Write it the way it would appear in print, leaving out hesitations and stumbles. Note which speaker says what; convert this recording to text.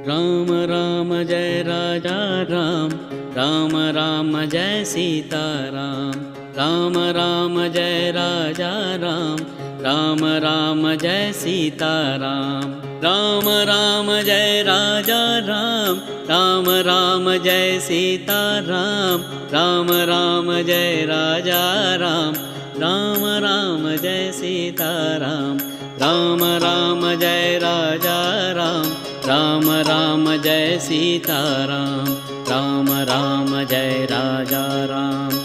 Speaker 1: Ram Ram Jai Raja Ram, Ram Ram Jai Sita Ram. Ram Ram Jai Raja Ram, Ram Ram Jai Sita Ram. Ram Ram Jai Raja Ram, Ram Ram Jai Sita Ram. Ram Ram Jai Raja Ram, Ram Ram Jai Sita Ram. Ram Ram Jai Raja Ram, Ram Ram Jai Sita Ram. Ram Ram Jai Raja Ram.